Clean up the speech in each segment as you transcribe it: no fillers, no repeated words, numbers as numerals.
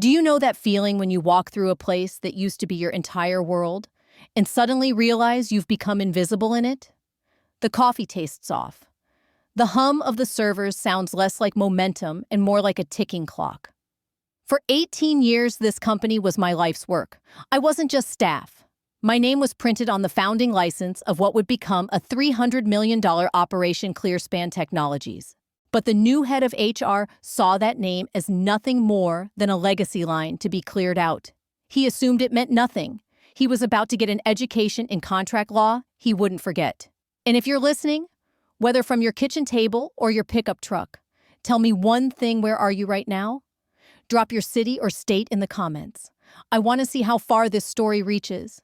Do you know that feeling when you walk through a place that used to be your entire world and suddenly realize you've become invisible in it? The coffee tastes off. The hum of the servers sounds less like momentum and more like a ticking clock. For 18 years, this company was my life's work. I wasn't just staff. My name was printed on the founding license of what would become a $300 million operation, ClearSpan Technologies. But the new head of HR saw that name as nothing more than a legacy line to be cleared out. He assumed it meant nothing. He was about to get an education in contract law he wouldn't forget. And if you're listening, whether from your kitchen table or your pickup truck, tell me one thing: where are you right now? Drop your city or state in the comments. I want to see how far this story reaches.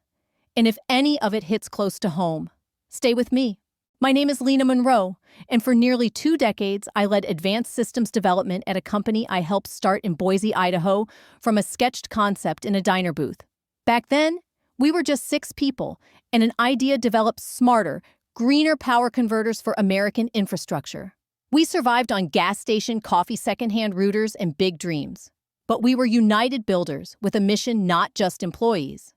And if any of it hits close to home, stay with me. My name is Lena Monroe, and for nearly 2 decades, I led advanced systems development at a company I helped start in Boise, Idaho, from a sketched concept in a diner booth. Back then, we were just 6 people, and an idea developed: smarter, greener power converters for American infrastructure. We survived on gas station coffee secondhand routers and big dreams. But we were united builders with a mission, not just employees.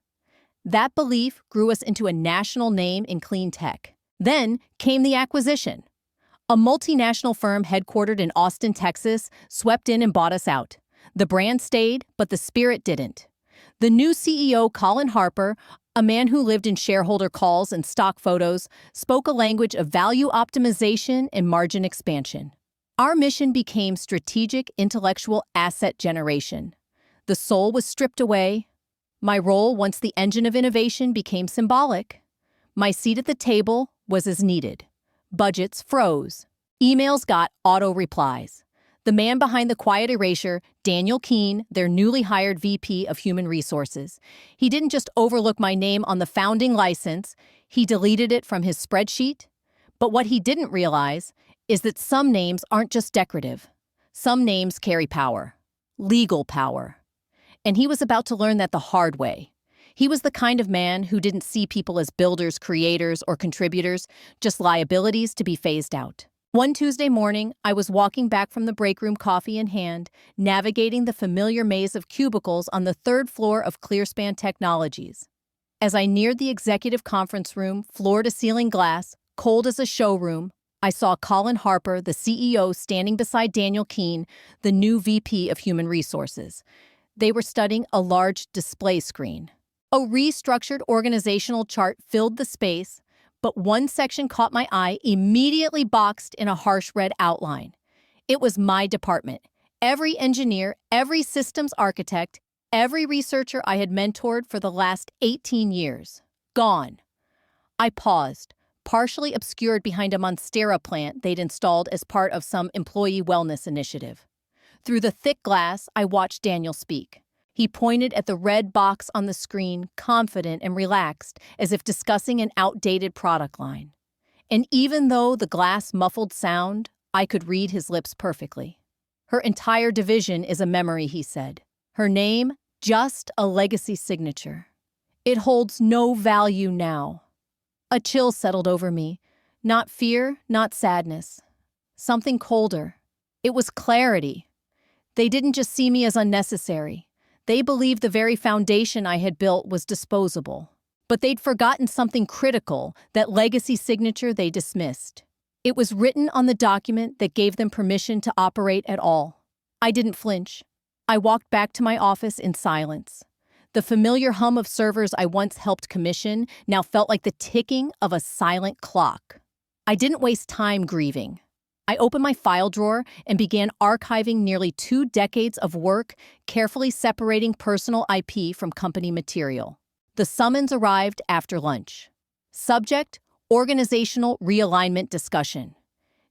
That belief grew us into a national name in clean tech. Then came the acquisition. A multinational firm headquartered in Austin, Texas, swept in and bought us out. The brand stayed, but the spirit didn't. The new CEO, Colin Harper, a man who lived in shareholder calls and stock photos, spoke a language of value optimization and margin expansion. Our mission became strategic intellectual asset generation. The soul was stripped away. My role, once the engine of innovation, became symbolic. My seat at the table was as needed. Budgets froze. Emails got auto-replies. The man behind the quiet erasure, Daniel Keene, their newly hired VP of Human Resources. He didn't just overlook my name on the founding license, he deleted it from his spreadsheet. But what he didn't realize is that some names aren't just decorative. Some names carry power. Legal power. And he was about to learn that the hard way. He was the kind of man who didn't see people as builders, creators, or contributors, just liabilities to be phased out. One Tuesday morning, I was walking back from the break room, coffee in hand, navigating the familiar maze of cubicles on the 3rd floor of ClearSpan Technologies. As I neared the executive conference room, floor-to-ceiling glass, cold as a showroom, I saw Colin Harper, the CEO, standing beside Daniel Keene, the new VP of Human Resources. They were studying a large display screen. A restructured organizational chart filled the space, but one section caught my eye, immediately boxed in a harsh red outline. It was my department. Every engineer, every systems architect, every researcher I had mentored for the last 18 years. Gone. I paused, partially obscured behind a Monstera plant they'd installed as part of some employee wellness initiative. Through the thick glass, I watched Daniel speak. He pointed at the red box on the screen, confident and relaxed, as if discussing an outdated product line. And even though the glass muffled sound, I could read his lips perfectly. Her entire division is a memory, he said. Her name, just a legacy signature. It holds no value now. A chill settled over me. Not fear, not sadness. Something colder. It was clarity. They didn't just see me as unnecessary. They believed the very foundation I had built was disposable. But they'd forgotten something critical, that legacy signature they dismissed. It was written on the document that gave them permission to operate at all. I didn't flinch. I walked back to my office in silence. The familiar hum of servers I once helped commission now felt like the ticking of a silent clock. I didn't waste time grieving. I opened my file drawer and began archiving nearly 2 decades of work, carefully separating personal IP from company material. The summons arrived after lunch. Subject: organizational realignment discussion.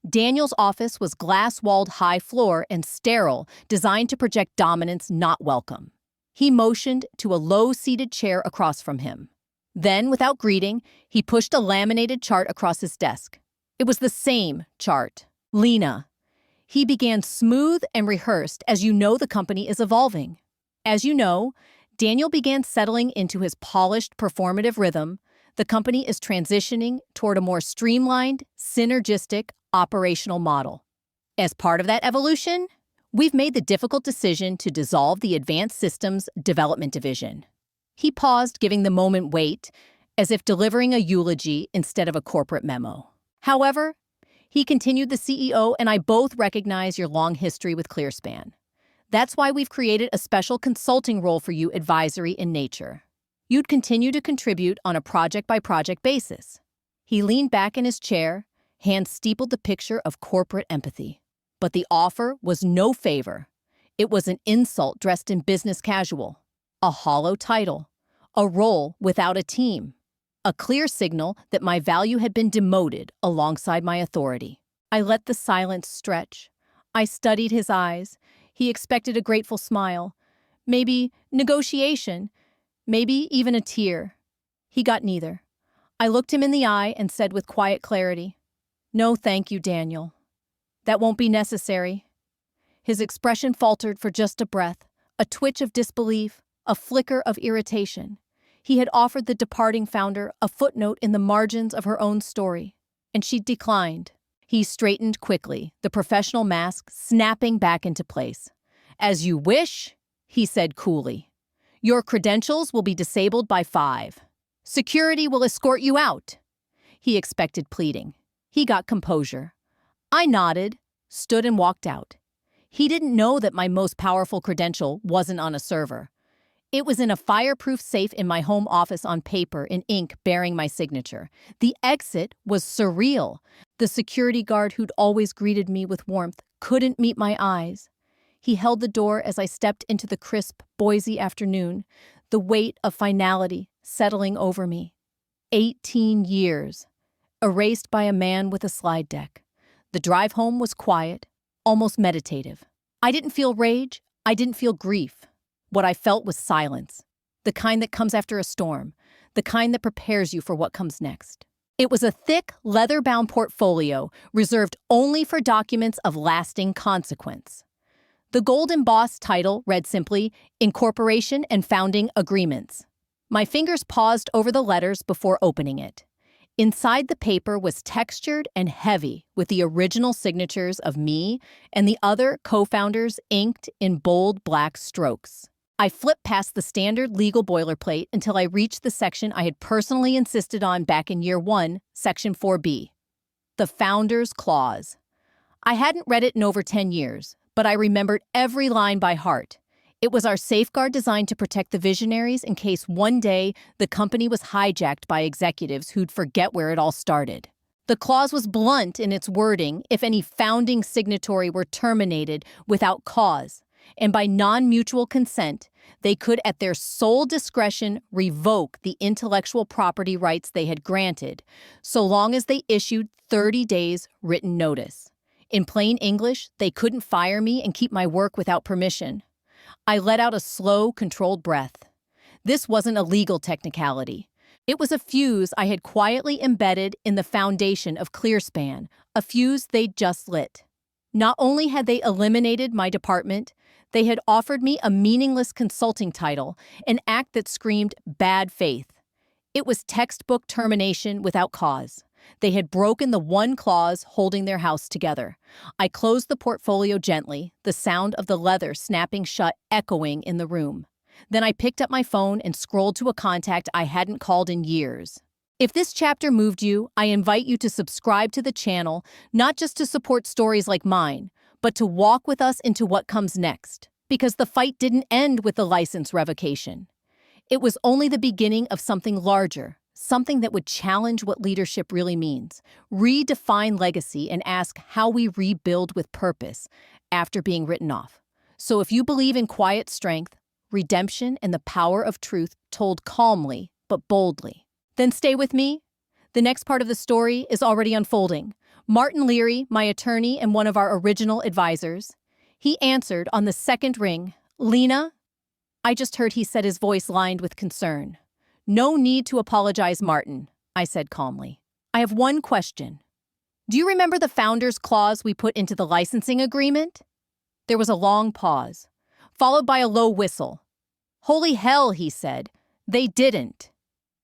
Daniel's office was glass-walled, high floor and sterile, designed to project dominance not welcome. He motioned to a low-seated chair across from him. Then, without greeting, he pushed a laminated chart across his desk. It was the same chart. Lena. He began smooth and rehearsed. As you know, the company is evolving. As you know, Daniel began settling into his polished, performative rhythm. The company is transitioning toward a more streamlined, synergistic, operational model. As part of that evolution, We've made the difficult decision to dissolve the Advanced Systems Development Division. He paused, giving the moment weight, as if delivering a eulogy instead of a corporate memo. However, he continued, the CEO and I both recognize your long history with ClearSpan. That's why we've created a special consulting role for you, advisory in nature. You'd continue to contribute on a project-by-project basis. He leaned back in his chair, hands steepled the picture of corporate empathy. But the offer was no favor. It was an insult dressed in business casual, a hollow title, a role without a team, a clear signal that my value had been demoted alongside my authority. I let the silence stretch. I studied his eyes. He expected a grateful smile, maybe negotiation, maybe even a tear. He got neither. I looked him in the eye and said with quiet clarity, "No, thank you, Daniel. That won't be necessary." His expression faltered for just a breath, a twitch of disbelief, a flicker of irritation. He had offered the departing founder a footnote in the margins of her own story, and she declined. He straightened quickly, the professional mask snapping back into place. "As you wish," he said coolly. "Your credentials will be disabled by 5. Security will escort you out." He expected pleading. He got composure. I nodded, stood and walked out. He didn't know that my most powerful credential wasn't on a server. It was in a fireproof safe in my home office on paper in ink bearing my signature. The exit was surreal. The security guard who'd always greeted me with warmth couldn't meet my eyes. He held the door as I stepped into the crisp Boise afternoon, the weight of finality settling over me. 18 years, erased by a man with a slide deck. The drive home was quiet, almost meditative. I didn't feel rage. I didn't feel grief. What I felt was silence, the kind that comes after a storm, the kind that prepares you for what comes next. It was a thick, leather-bound portfolio reserved only for documents of lasting consequence. The gold-embossed title read simply, "Incorporation and Founding Agreements." My fingers paused over the letters before opening it. Inside the paper was textured and heavy with the original signatures of me and the other co-founders inked in bold black strokes. I flipped past the standard legal boilerplate until I reached the section I had personally insisted on back in year 1, Section 4B. The Founders Clause. I hadn't read it in over 10 years, but I remembered every line by heart. It was our safeguard designed to protect the visionaries in case one day the company was hijacked by executives who'd forget where it all started. The clause was blunt in its wording if any founding signatory were terminated without cause, and by non-mutual consent, they could at their sole discretion revoke the intellectual property rights they had granted, so long as they issued 30 days written notice. In plain English, they couldn't fire me and keep my work without permission. I let out a slow, controlled breath. This wasn't a legal technicality. It was a fuse I had quietly embedded in the foundation of ClearSpan, a fuse they'd just lit. Not only had they eliminated my department, they had offered me a meaningless consulting title, an act that screamed bad faith. It was textbook termination without cause. They had broken the one clause holding their house together. I closed the portfolio gently, the sound of the leather snapping shut echoing in the room. Then I picked up my phone and scrolled to a contact I hadn't called in years. If this chapter moved you, I invite you to subscribe to the channel, not just to support stories like mine, but to walk with us into what comes next. Because the fight didn't end with the license revocation. It was only the beginning of something larger. Something that would challenge what leadership really means, redefine legacy, and ask how we rebuild with purpose after being written off. So if you believe in quiet strength, redemption, and the power of truth told calmly but boldly, then stay with me. The next part of the story is already unfolding. Martin Leary, my attorney and one of our original advisors, he answered on the second ring. "Lena?" I just heard he said, his voice lined with concern. "No need to apologize, Martin," I said calmly. "I have one question. Do you remember the founders' clause we put into the licensing agreement?" There was a long pause, followed by a low whistle. "Holy hell," he said. "They didn't."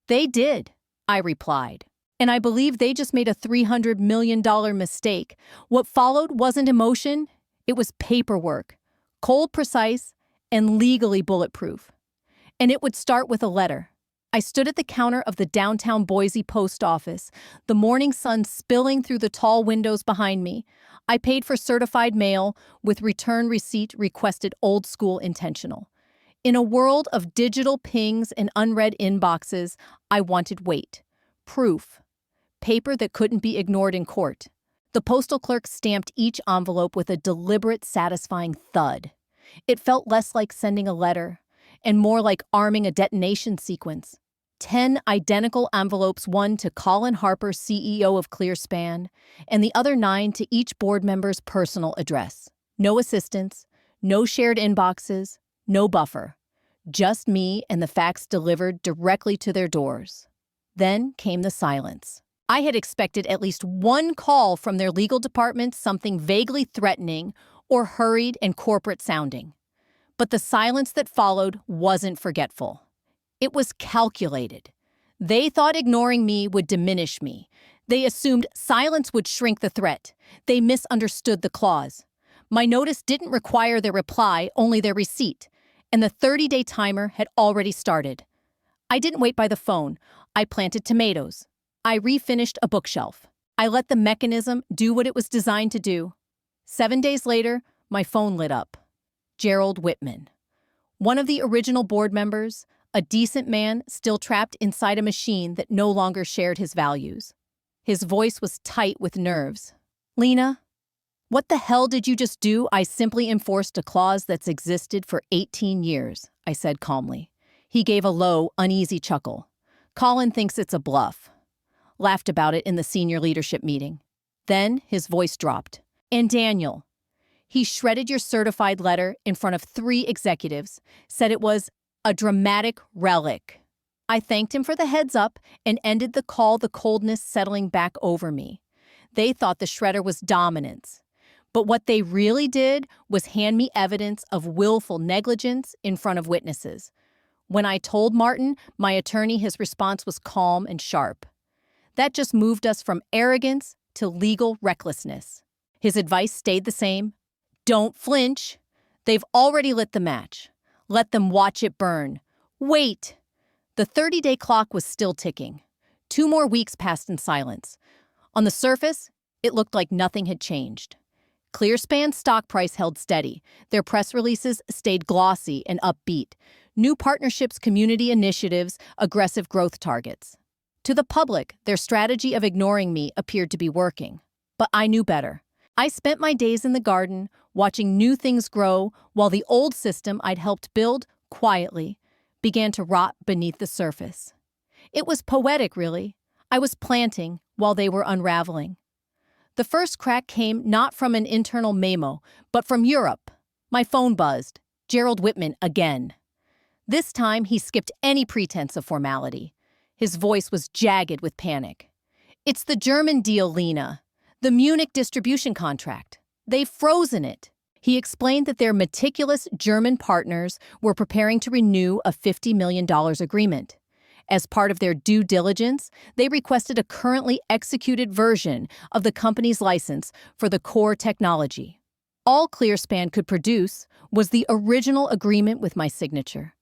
"They did," I replied. "And I believe they just made a $300 million mistake. What followed wasn't emotion, it was paperwork. Cold, precise, and legally bulletproof. And it would start with a letter. I stood at the counter of the downtown Boise post office, the morning sun spilling through the tall windows behind me. I paid for certified mail with return receipt requested old school intentional. In a world of digital pings and unread inboxes, I wanted weight, proof, paper that couldn't be ignored in court. The postal clerk stamped each envelope with a deliberate, satisfying thud. It felt less like sending a letter and more like arming a detonation sequence. 10 identical envelopes, one to Colin Harper, CEO of ClearSpan, and the other 9 to each board member's personal address. No assistants, no shared inboxes, no buffer. Just me and the facts delivered directly to their doors. Then came the silence. I had expected at least one call from their legal department, something vaguely threatening or hurried and corporate sounding. But the silence that followed wasn't forgetful. It was calculated. They thought ignoring me would diminish me. They assumed silence would shrink the threat. They misunderstood the clause. My notice didn't require their reply, only their receipt, and the 30-day timer had already started. I didn't wait by the phone. I planted tomatoes. I refinished a bookshelf. I let the mechanism do what it was designed to do. 7 days later, my phone lit up. Gerald Whitman, one of the original board members, a decent man still trapped inside a machine that no longer shared his values. His voice was tight with nerves. "Lena, what the hell did you just do?" "I simply enforced a clause that's existed for 18 years, I said calmly. He gave a low, uneasy chuckle. "Colin thinks it's a bluff." Laughed about it in the senior leadership meeting. Then his voice dropped. "And Daniel, he shredded your certified letter in front of 3 executives, said it was a dramatic relic." I thanked him for the heads up and ended the call, the coldness settling back over me. They thought the shredder was dominance. But what they really did was hand me evidence of willful negligence in front of witnesses. When I told Martin, my attorney, his response was calm and sharp. That just moved us from arrogance to legal recklessness. His advice stayed the same. Don't flinch. They've already lit the match. Let them watch it burn. Wait. The 30-day clock was still ticking. 2 more weeks passed in silence. On the surface, it looked like nothing had changed. ClearSpan's stock price held steady. Their press releases stayed glossy and upbeat. New partnerships, community initiatives, aggressive growth targets. To the public, their strategy of ignoring me appeared to be working. But I knew better. I spent my days in the garden, watching new things grow, while the old system I'd helped build, quietly, began to rot beneath the surface. It was poetic, really. I was planting while they were unraveling. The first crack came not from an internal memo, but from Europe. My phone buzzed. Gerald Whitman again. This time, he skipped any pretense of formality. His voice was jagged with panic. "It's the German deal, Lena. The Munich distribution contract. They've frozen it." He explained that their meticulous German partners were preparing to renew a $50 million agreement. As part of their due diligence, they requested a currently executed version of the company's license for the core technology. All ClearSpan could produce was the original agreement with my signature.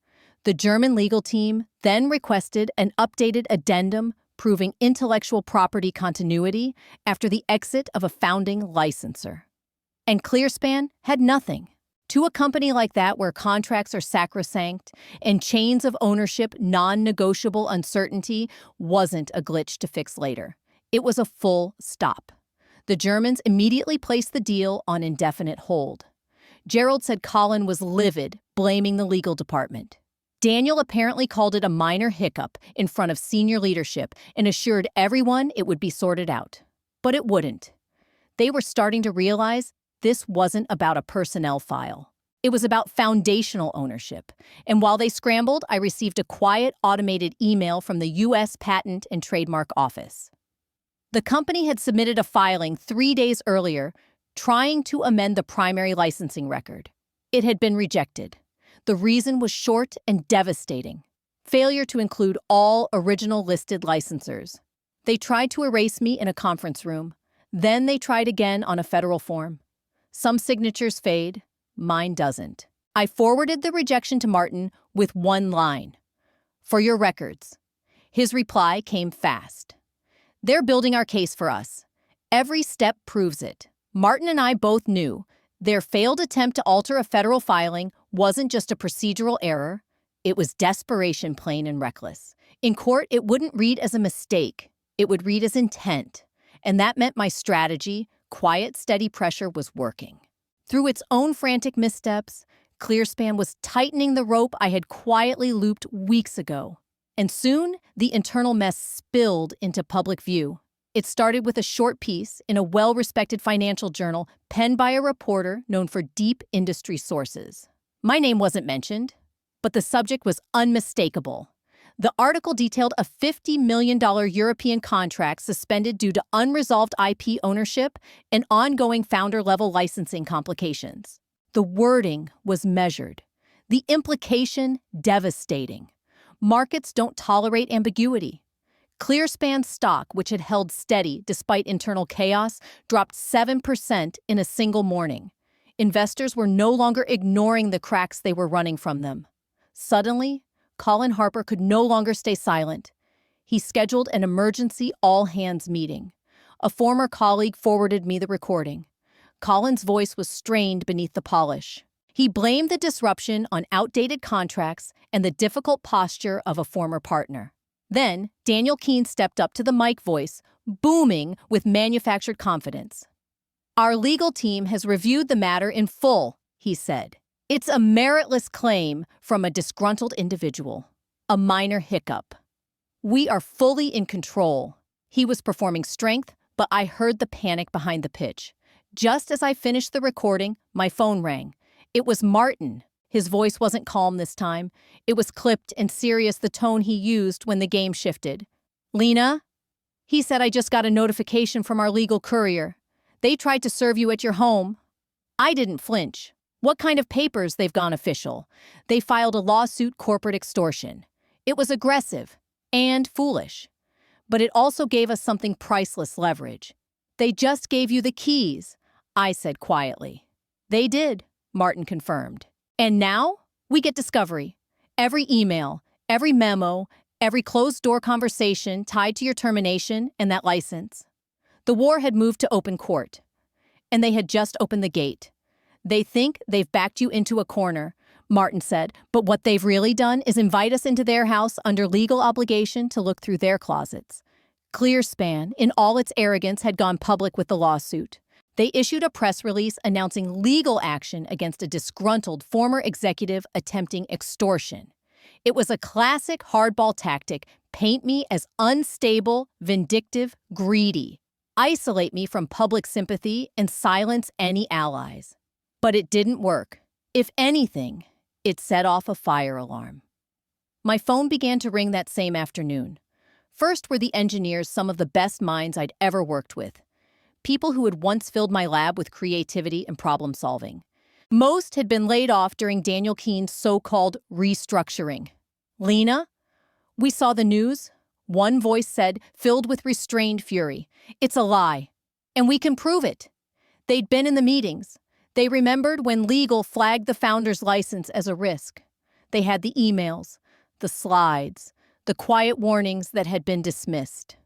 The German legal team then requested an updated addendum proving intellectual property continuity after the exit of a founding licensor. And ClearSpan had nothing. To a company like that, where contracts are sacrosanct and chains of ownership non-negotiable, uncertainty wasn't a glitch to fix later. It was a full stop. The Germans immediately placed the deal on indefinite hold. Gerald said Colin was livid, blaming the legal department. Daniel apparently called it a minor hiccup in front of senior leadership and assured everyone it would be sorted out. But it wouldn't. They were starting to realize this wasn't about a personnel file. It was about foundational ownership. And while they scrambled, I received a quiet, automated email from the U.S. Patent and Trademark Office. The company had submitted a filing 3 days earlier, trying to amend the primary licensing record. It had been rejected. The reason was short and devastating: failure to include all original listed licensors. They tried to erase me in a conference room. Then they tried again on a federal form. Some signatures fade, Mine doesn't. I forwarded the rejection to Martin with one line. For your records. His reply came fast. They're building our case for us. Every step proves it. Martin and I both knew their failed attempt to alter a federal filing wasn't just a procedural error. It was desperation, plain and reckless. In court, it wouldn't read as a mistake. It would read as intent. And that meant my strategy, quiet, steady pressure, was working. Through its own frantic missteps, ClearSpan was tightening the rope I had quietly looped weeks ago. And soon, the internal mess spilled into public view. It started with a short piece in a well-respected financial journal penned by a reporter known for deep industry sources. My name wasn't mentioned, but the subject was unmistakable. The article detailed a $50 million European contract suspended due to unresolved IP ownership and ongoing founder-level licensing complications. The wording was measured. The implication, devastating. Markets don't tolerate ambiguity. ClearSpan stock, which had held steady despite internal chaos, dropped 7% in a single morning. Investors were no longer ignoring the cracks they were running from them. Suddenly, Colin Harper could no longer stay silent. He scheduled an emergency all-hands meeting. A former colleague forwarded me the recording. Colin's voice was strained beneath the polish. He blamed the disruption on outdated contracts and the difficult posture of a former partner. Then, Daniel Keene stepped up to the mic, voice booming with manufactured confidence. Our legal team has reviewed the matter in full, he said. It's a meritless claim from a disgruntled individual. A minor hiccup. We are fully in control. He was performing strength, but I heard the panic behind the pitch. Just as I finished the recording, my phone rang. It was Martin. His voice wasn't calm this time. It was clipped and serious, the tone he used when the game shifted. Lena? He said, I just got a notification from our legal courier. They tried to serve you at your home. I didn't flinch. What kind of papers? They've gone official. They filed a lawsuit, corporate extortion. It was aggressive and foolish. But it also gave us something priceless, leverage. They just gave you the keys, I said quietly. They did, Martin confirmed. And now we get discovery. Every email, every memo, every closed-door conversation tied to your termination and that license. The war had moved to open court, and they had just opened the gate. They think they've backed you into a corner, Martin said, but what they've really done is invite us into their house under legal obligation to look through their closets. ClearSpan, in all its arrogance, had gone public with the lawsuit. They issued a press release announcing legal action against a disgruntled former executive attempting extortion. It was a classic hardball tactic: paint me as unstable, vindictive, greedy. Isolate me from public sympathy and silence any allies. But it didn't work. If anything, it set off a fire alarm. My phone began to ring that same afternoon. First were the engineers, some of the best minds I'd ever worked with. People who had once filled my lab with creativity and problem solving. Most had been laid off during Daniel Keene's so-called restructuring. Lena? We saw the news. One voice said, filled with restrained fury, it's a lie. And we can prove it. They'd been in the meetings. They remembered when legal flagged the founder's license as a risk. They had the emails, the slides, the quiet warnings that had been dismissed.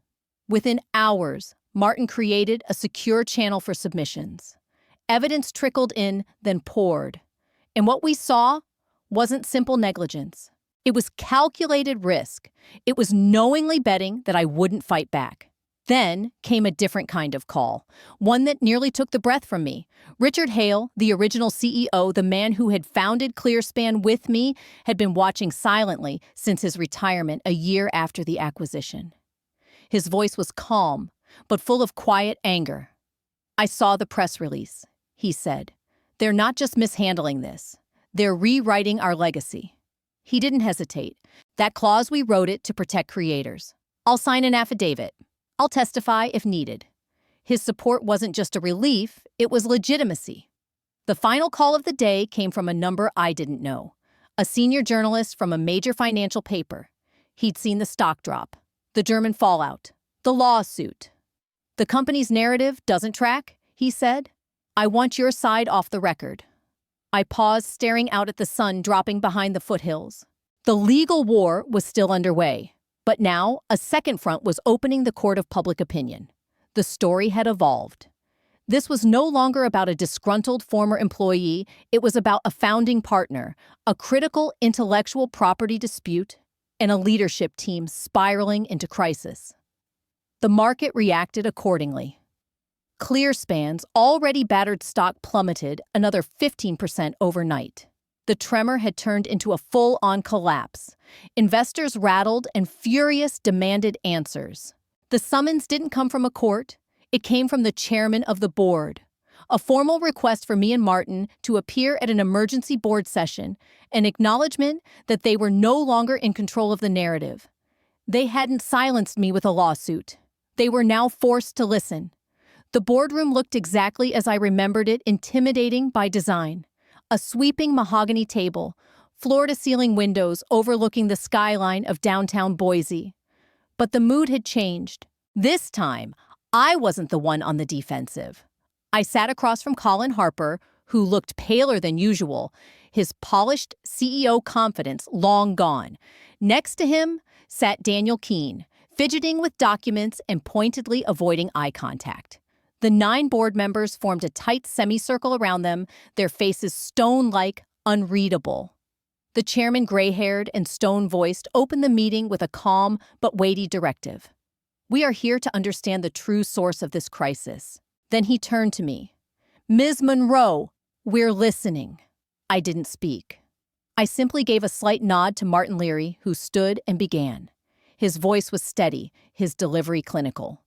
Within hours, Martin created a secure channel for submissions. Evidence trickled in, then poured. And what we saw wasn't simple negligence. It was calculated risk. It was knowingly betting that I wouldn't fight back. Then came a different kind of call, one that nearly took the breath from me. Richard Hale, the original CEO, the man who had founded ClearSpan with me, had been watching silently since his retirement a year after the acquisition. His voice was calm, but full of quiet anger. I saw the press release, he said. They're not just mishandling this. They're rewriting our legacy. He didn't hesitate. That clause, we wrote it to protect creators. I'll sign an affidavit. I'll testify if needed. His support wasn't just a relief, it was legitimacy. The final call of the day came from a number I didn't know. A senior journalist from a major financial paper. He'd seen the stock drop, the German fallout, the lawsuit. The company's narrative doesn't track, he said. I want your side off the record. I paused, staring out at the sun dropping behind the foothills. The legal war was still underway, but now a second front was opening the court of public opinion. The story had evolved. This was no longer about a disgruntled former employee, it was about a founding partner, a critical intellectual property dispute, and a leadership team spiraling into crisis. The market reacted accordingly. ClearSpan's already battered stock plummeted another 15% overnight. The tremor had turned into a full-on collapse. Investors rattled and furious demanded answers. The summons didn't come from a court. It came from the chairman of the board. A formal request for me and Martin to appear at an emergency board session, an acknowledgement that they were no longer in control of the narrative. They hadn't silenced me with a lawsuit. They were now forced to listen. The boardroom looked exactly as I remembered it, intimidating by design. A sweeping mahogany table, floor-to-ceiling windows overlooking the skyline of downtown Boise. But the mood had changed. This time, I wasn't the one on the defensive. I sat across from Colin Harper, who looked paler than usual, his polished CEO confidence long gone. Next to him sat Daniel Keene, fidgeting with documents and pointedly avoiding eye contact. The 9 board members formed a tight semicircle around them, their faces stone-like, unreadable. The chairman, gray-haired and stone-voiced, opened the meeting with a calm but weighty directive. "We are here to understand the true source of this crisis." Then he turned to me. "Ms. Monroe, we're listening." I didn't speak. I simply gave a slight nod to Martin Leary, who stood and began. His voice was steady, his delivery clinical.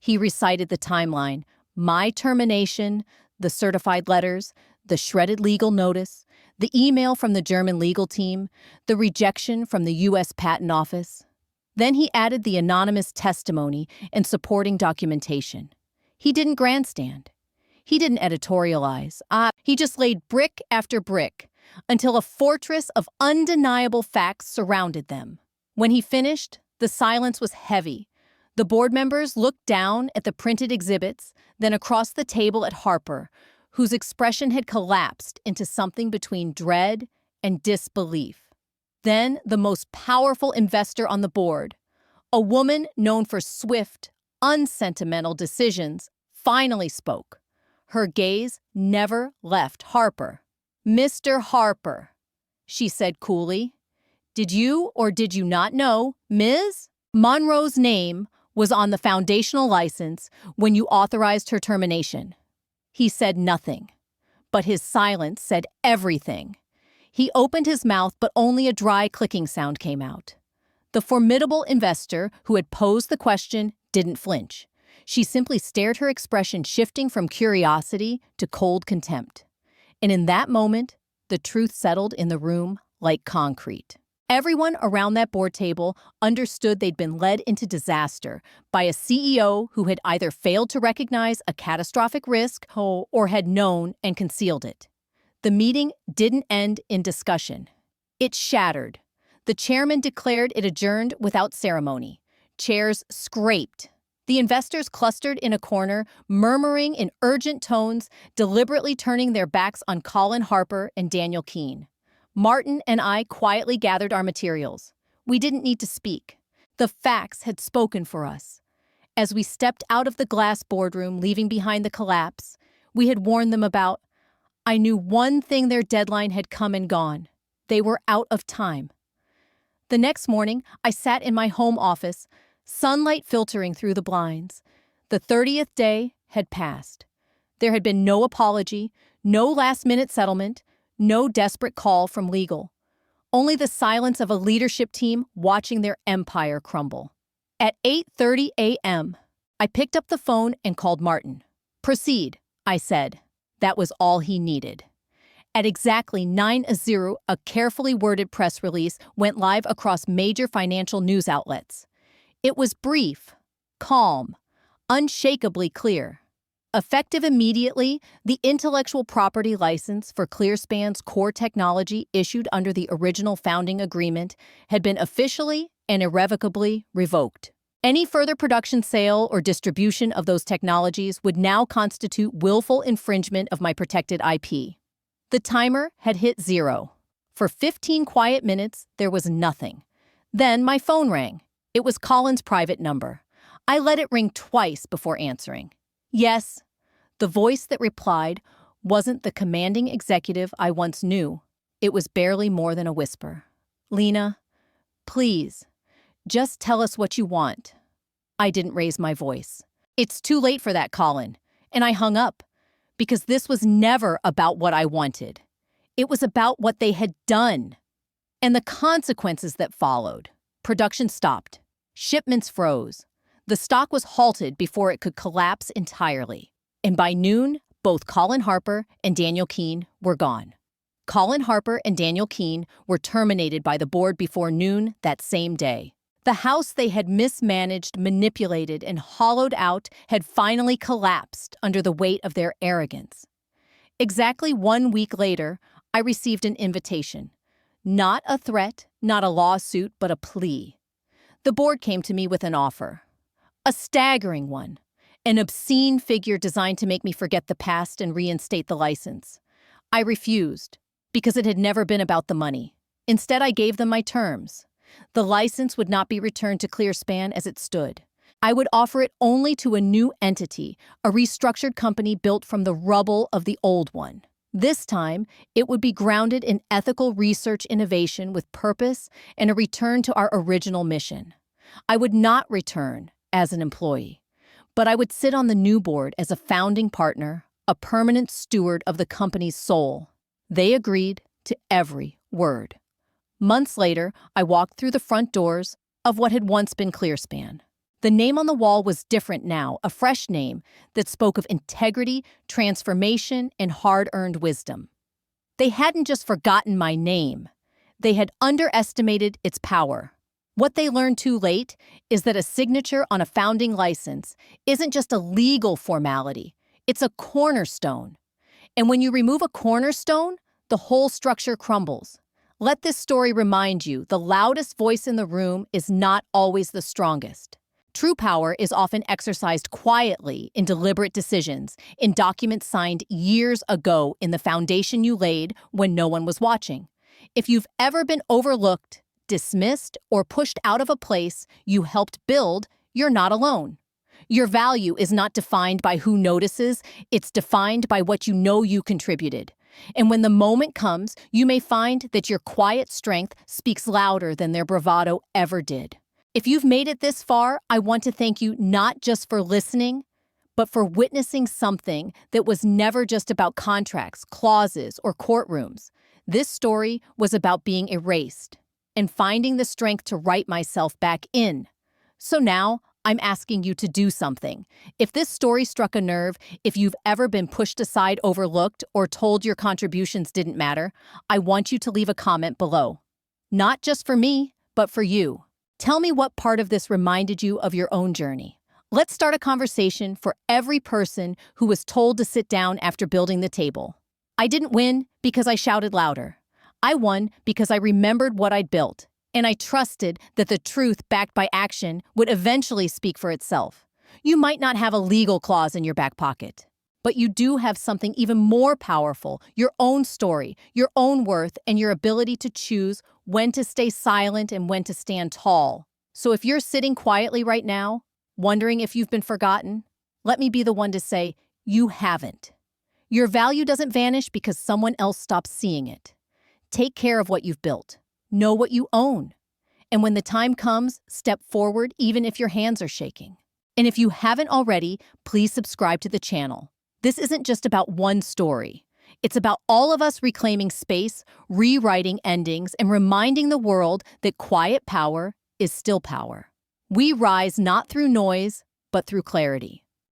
He recited the timeline, my termination, the certified letters, the shredded legal notice, the email from the German legal team, the rejection from the U.S. Patent Office. Then he added the anonymous testimony and supporting documentation. He didn't grandstand. He didn't editorialize. He just laid brick after brick until a fortress of undeniable facts surrounded them. When he finished, the silence was heavy. The board members looked down at the printed exhibits, then across the table at Harper, whose expression had collapsed into something between dread and disbelief. Then the most powerful investor on the board, a woman known for swift, unsentimental decisions, finally spoke. Her gaze never left Harper. "Mr. Harper," she said coolly, "did you or did you not know Ms. Monroe's name was on the foundational license when you authorized her termination?" He said nothing, but his silence said everything. He opened his mouth, but only a dry clicking sound came out. The formidable investor who had posed the question didn't flinch. She simply stared, her expression shifting from curiosity to cold contempt. And in that moment, the truth settled in the room like concrete. Everyone around that board table understood they'd been led into disaster by a CEO who had either failed to recognize a catastrophic risk or had known and concealed it. The meeting didn't end in discussion. It shattered. The chairman declared it adjourned without ceremony. Chairs scraped. The investors clustered in a corner, murmuring in urgent tones, deliberately turning their backs on Colin Harper and Daniel Keene. Martin and I quietly gathered our materials. We didn't need to speak. The facts had spoken for us. As we stepped out of the glass boardroom, leaving behind the collapse we had warned them about, I knew one thing: their deadline had come and gone. They were out of time. The next morning, I sat in my home office, sunlight filtering through the blinds. The 30th day had passed. There had been no apology, no last-minute settlement, no desperate call from legal. Only the silence of a leadership team watching their empire crumble. At 8:30 a.m., I picked up the phone and called Martin. "Proceed," I said. That was all he needed. At exactly 9:00, a carefully worded press release went live across major financial news outlets. It was brief, calm, unshakably clear. Effective immediately, the intellectual property license for ClearSpan's core technology issued under the original founding agreement had been officially and irrevocably revoked. Any further production, sale, or distribution of those technologies would now constitute willful infringement of my protected IP. The timer had hit 0. For 15 quiet minutes, there was nothing. Then my phone rang. It was Colin's private number. I let it ring twice before answering. Yes, the voice that replied wasn't the commanding executive I once knew. It was barely more than a whisper. Lena, please, just tell us what you want. I didn't raise my voice. It's too late for that, Colin. And I hung up, because this was never about what I wanted. It was about what they had done. And the consequences that followed. Production stopped. Shipments froze. The stock was halted before it could collapse entirely. And by noon, both Colin Harper and Daniel Keene were gone. Colin Harper and Daniel Keene were terminated by the board before noon that same day. The house they had mismanaged, manipulated, and hollowed out had finally collapsed under the weight of their arrogance. Exactly 1 week later, I received an invitation. Not a threat, not a lawsuit, but a plea. The board came to me with an offer. A staggering one. An obscene figure designed to make me forget the past and reinstate the license. I refused, because it had never been about the money. Instead, I gave them my terms. The license would not be returned to ClearSpan as it stood. I would offer it only to a new entity, a restructured company built from the rubble of the old one. This time, it would be grounded in ethical research innovation with purpose and a return to our original mission. I would not return as an employee, but I would sit on the new board as a founding partner, a permanent steward of the company's soul. They agreed to every word. Months later, I walked through the front doors of what had once been ClearSpan. The name on the wall was different now, a fresh name that spoke of integrity, transformation, and hard-earned wisdom. They hadn't just forgotten my name. They had underestimated its power. What they learned too late is that a signature on a founding license isn't just a legal formality. It's a cornerstone. And when you remove a cornerstone, the whole structure crumbles. Let this story remind you, the loudest voice in the room is not always the strongest. True power is often exercised quietly in deliberate decisions, in documents signed years ago in the foundation you laid when no one was watching. If you've ever been overlooked, dismissed, or pushed out of a place you helped build, you're not alone. Your value is not defined by who notices, it's defined by what you know you contributed. And when the moment comes, you may find that your quiet strength speaks louder than their bravado ever did. If you've made it this far, I want to thank you not just for listening, but for witnessing something that was never just about contracts, clauses, or courtrooms. This story was about being erased and finding the strength to write myself back in. So now, I'm asking you to do something. If this story struck a nerve, if you've ever been pushed aside, overlooked, or told your contributions didn't matter, I want you to leave a comment below. Not just for me, but for you. Tell me what part of this reminded you of your own journey. Let's start a conversation for every person who was told to sit down after building the table. I didn't win because I shouted louder. I won because I remembered what I'd built. And I trusted that the truth backed by action would eventually speak for itself. You might not have a legal clause in your back pocket, but you do have something even more powerful, your own story, your own worth, and your ability to choose when to stay silent and when to stand tall. So if you're sitting quietly right now, wondering if you've been forgotten, let me be the one to say, you haven't. Your value doesn't vanish because someone else stops seeing it. Take care of what you've built. Know what you own. And when the time comes, step forward even if your hands are shaking. And if you haven't already, please subscribe to the channel. This isn't just about one story. It's about all of us reclaiming space, rewriting endings, and reminding the world that quiet power is still power. We rise not through noise, but through clarity.